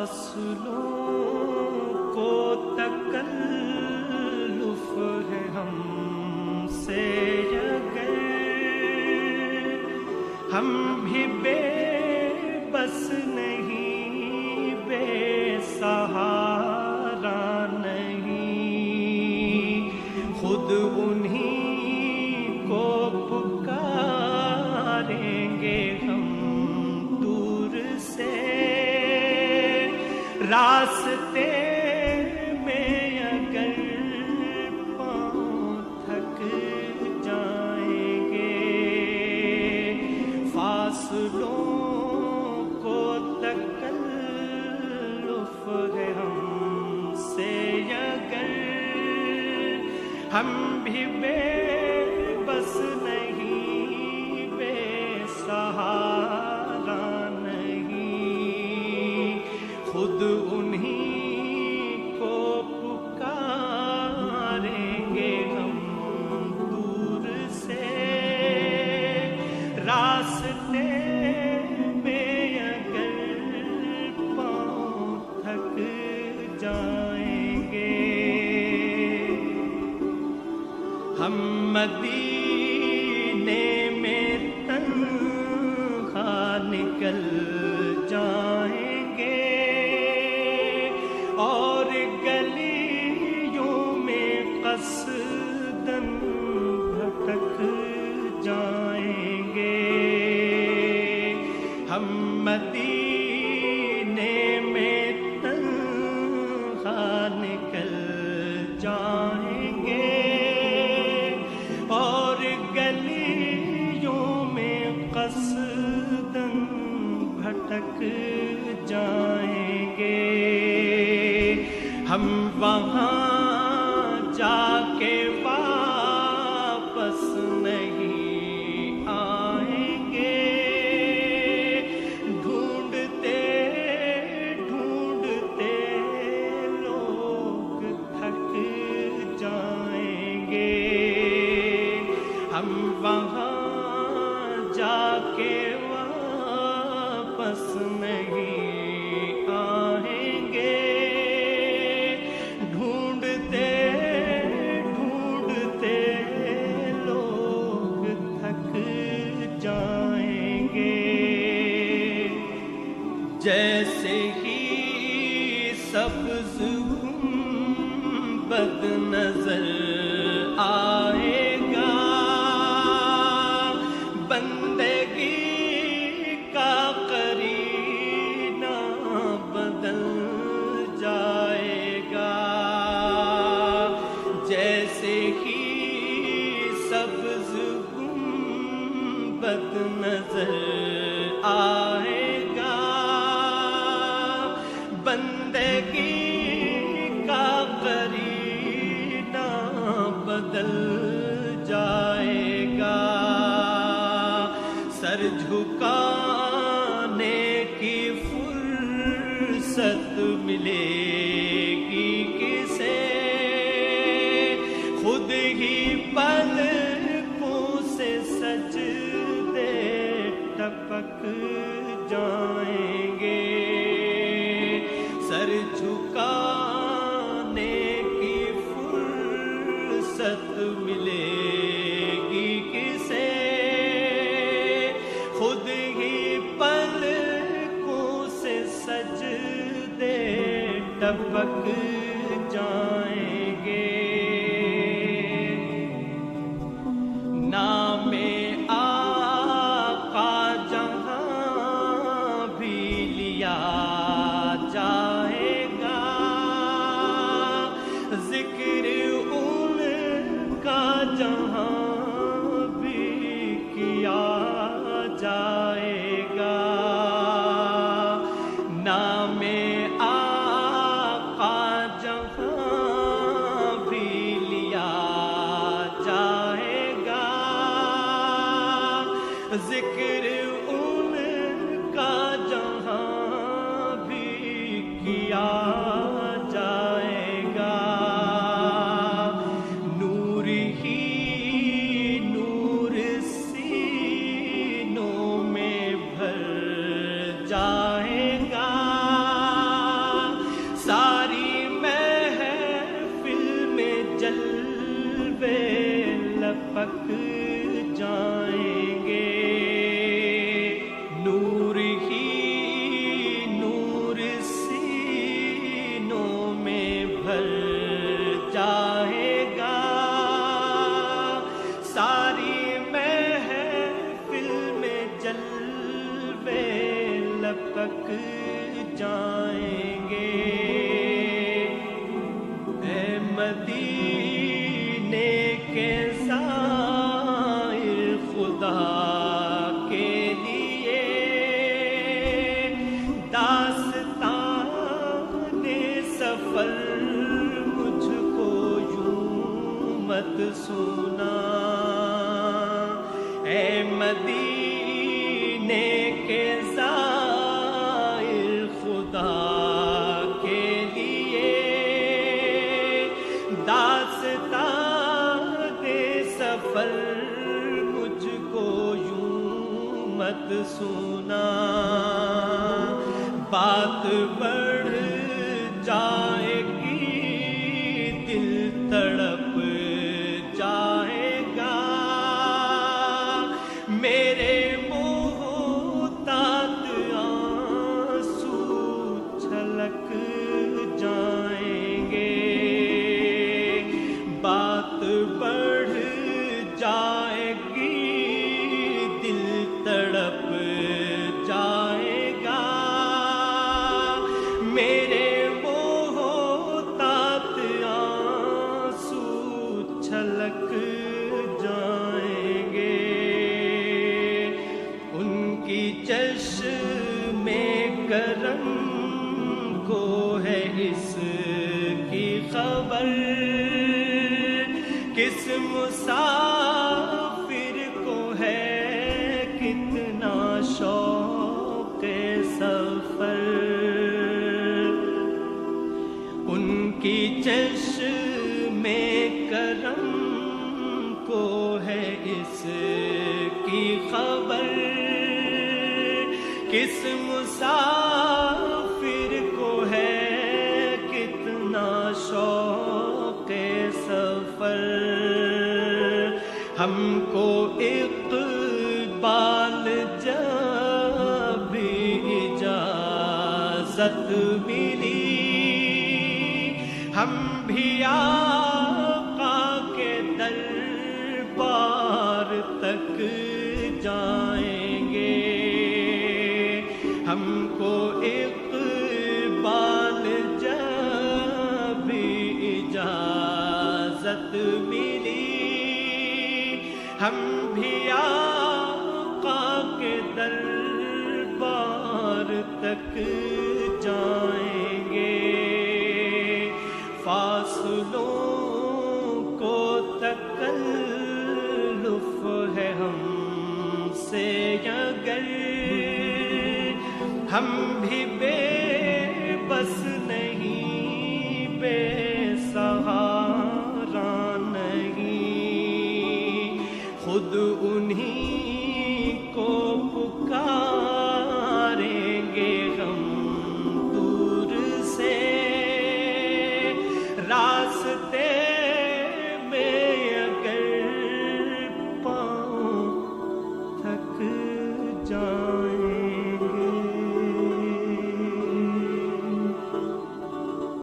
فاصلوں کو تکلف ہے ہم سے اگر ہم بھی بے بس نہیں، بے سہارا نہیں، خود انہیں کو پکاریں گے ہم دور سے، راستے میں اگر پاؤں تھک جائیں گے، فاصلوں کو تکلف ہے ہم سے اگر ہم بھی بے بس نہیں، بے سہارا نہیں، خود انہیں کو پکاریں گے ہم دور سے، راستے میں اگر پاؤں تھک جائیں گے، ہم مدینے میں تنہا نکل جائیں گے اور گلیوں میں قصداً بھٹک جائیں گے، ہم مدینے میں تنہا نکل جائیں گے اور گلیوں میں قصداً بھٹک جائیں گے، ہم وہاں جا کے واپس نہیں آئیں گے، ڈھونڈتے ڈھونڈتے لوگ تھک جائیں گے، ہم وہاں جا کے واپس نہیں آئیں گے، ڈھونڈتے ڈھونڈتے لوگ تھک جائیں گے، جیسے ہی سبز گنبد نظر آئے گا، بندگی کا قرینہ بدل جائے گا، جیسے ہی سبز گنبد نظر آئے گا، بندگی کا قرینہ بدل جائے گا، سر جھکانے کی فرصت ملے گی کسے، خود ہی پلکوں سے سجدے ٹپک جائیں گے، سر جھکانے کی فرصت ملے گی کسے، خود ہی پلکوں سے سجدے ٹپک جائیں گے، نام آقا جہاں بھی لیا جائے گا، ذکر ان کا جہاں بھی کیا جائے گا، نام آقا جہاں بھی لیا جائے گا، ذکر ان کا جہاں بھی کیا جائے گا، نور ہی نور سینوں میں بھر جائے گا، خدا کے لیے داستان سفر مجھ کو یوں مت سنا، اے مدینے کے زائر خدا کے لیے داستان سفر مجھ کو یوں مت سنا، بات بڑھ جائے گی دل تڑپ جائے گا، میرے محتاط آنسو چھلک جائیں گے، بات بڑھ جائے گی دل تڑپ جائے گا، میرے محتاط آنسو چھلک جائیں گے، ان کی چشم کرم کو ہے اس کی خبر، کس مسافر کو ہے کتنا شوق سفر، ان کی چشم کرم کو ہے اس کی خبر، کس مسافر کو ہے کتنا شوق سفر، ہم کو اقبال جب اجازت ملی، ہم بھی آقا کے دربار تک جائیں گے، ہم کو اقبال جب اجازت ملی، ہم بھی آقا کے دربار تک جائیں گے، فاصلوں کو تکلف ہے ہم سے اگر، ہم بھی بے بس نہیں بے